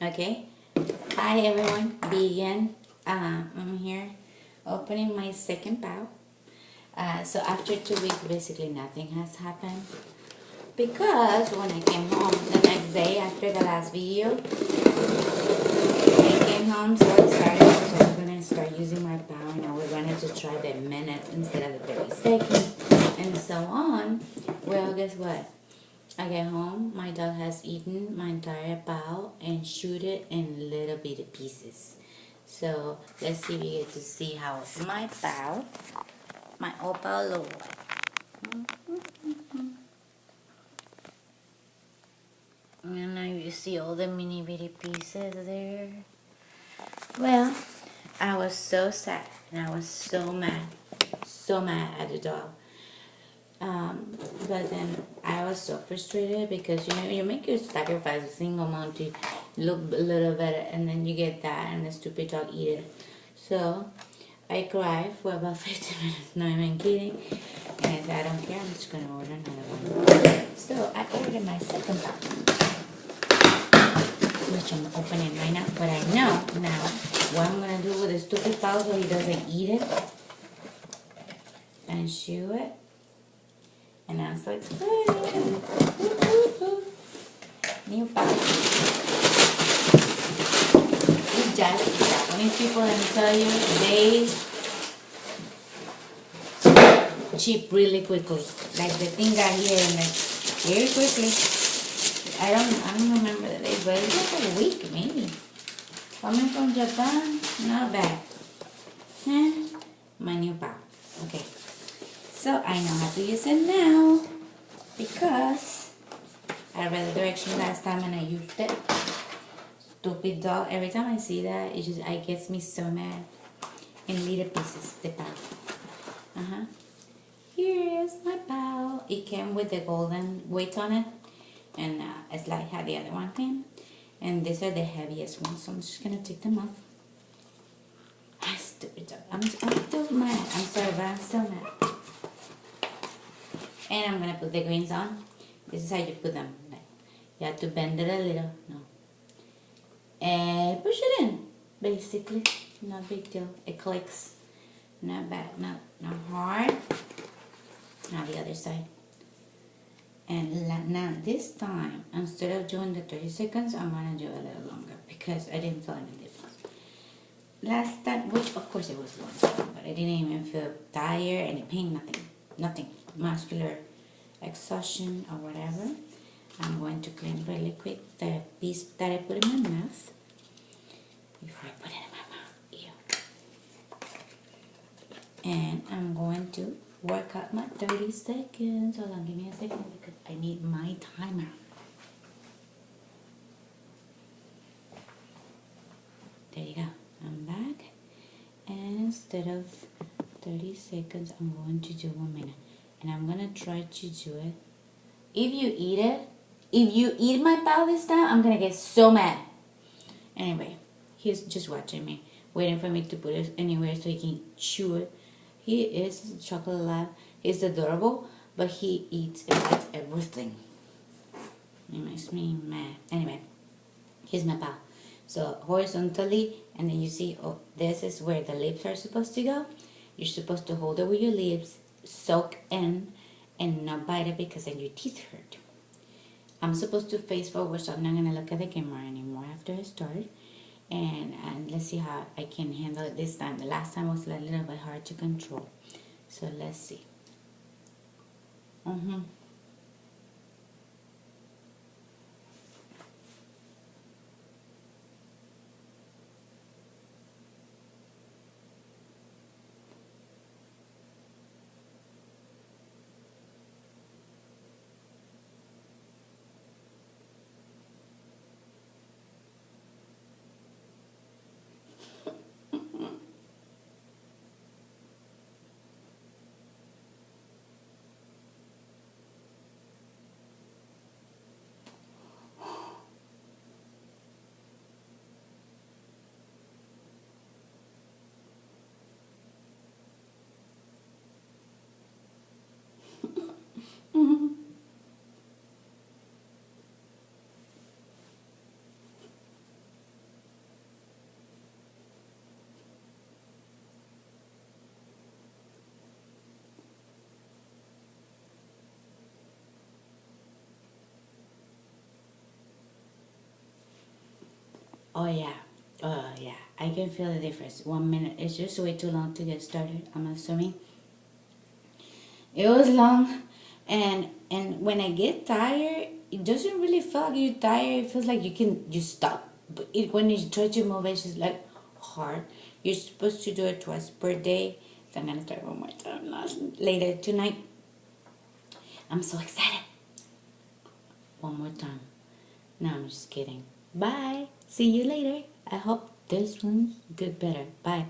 Okay. Hi everyone. Begin. I'm here opening my second PAO. So after 2 weeks, basically nothing has happened because when I came home the next day after the last video, I came home so excited. So I'm gonna start using my PAO. Now we're gonna to try the minutes instead of the 30 seconds and so on. Well, guess what? I get home, my dog has eaten my entire PAO and chewed it in little bitty pieces. So let's see if you get to see how my PAO, my old PAO look like. And now you see all the mini bitty pieces there. Well, I was so sad and I was so mad at the dog. But then I was so frustrated because you make your sacrifice a single mom to look a little better, and then you get that and the stupid dog eat it. So I cried for about 15 minutes, not even kidding. And I said, I don't care, I'm just gonna order another one. So I ordered my second pack, which I'm opening right now. But I know now what I'm gonna do with the stupid PAO so he doesn't eat it and chew it. And I was like, new PAO. These Japanese people, let me tell you, they cheap really quickly. Like the things are here and like very quickly. I don't remember the date, but it's like a week maybe. Coming from Japan, not bad. My new PAO. Okay. So I know how to use it now because I read the direction last time and I used it. Stupid dog. Every time I see that, it gets me so mad. In little pieces, the PAO. Here is my PAO. It came with the golden weight on it, and it's like how the other one came. And these are the heaviest ones, so I'm just gonna take them off. Stupid dog. I'm still mad. I'm sorry, but I'm still mad. And I'm gonna put the greens on. This is how you put them. You have to bend it a little. No. And push it in. Basically, no big deal. It clicks. Not bad. Not hard. Now the other side. And now this time, instead of doing the 30 seconds, I'm gonna do a little longer because I didn't feel any difference. Last time, which of course it was long, but I didn't even feel tired, any pain, nothing. Muscular exhaustion or whatever. I'm going to clean really quick the piece that I put in my mouth before I put it in my mouth. Ew. And I'm going to work out my 30 seconds. Hold on, give me a second because I need my timer. There you go. I'm back. And instead of 30 seconds, I'm going to do 1 minute. And I'm going to try to do it. If you eat my PAO this time, I'm going to get so mad. Anyway, he's just watching me, waiting for me to put it anywhere so he can chew it. He is a chocolate lab. He's adorable, but he eats everything. It makes me mad. Anyway, here's my PAO. So horizontally, and then you see, oh, this is where the lips are supposed to go. You're supposed to hold it with your lips, soak in, and not bite it because then your teeth hurt. I'm supposed to face forward, so I'm not gonna look at the camera anymore after I start. And let's see how I can handle it this time. The last time was a little bit hard to control. So let's see. Oh yeah. Oh yeah. I can feel the difference. 1 minute. It's just way too long to get started, I'm assuming. It was long, and when I get tired, it doesn't really feel like you're tired. It feels like you can just stop. But when you try to move, it's just like hard. You're supposed to do it twice per day. So I'm gonna start one more time later tonight. I'm so excited. One more time. No, I'm just kidding. Bye. See you later. I hope this one's good better. Bye.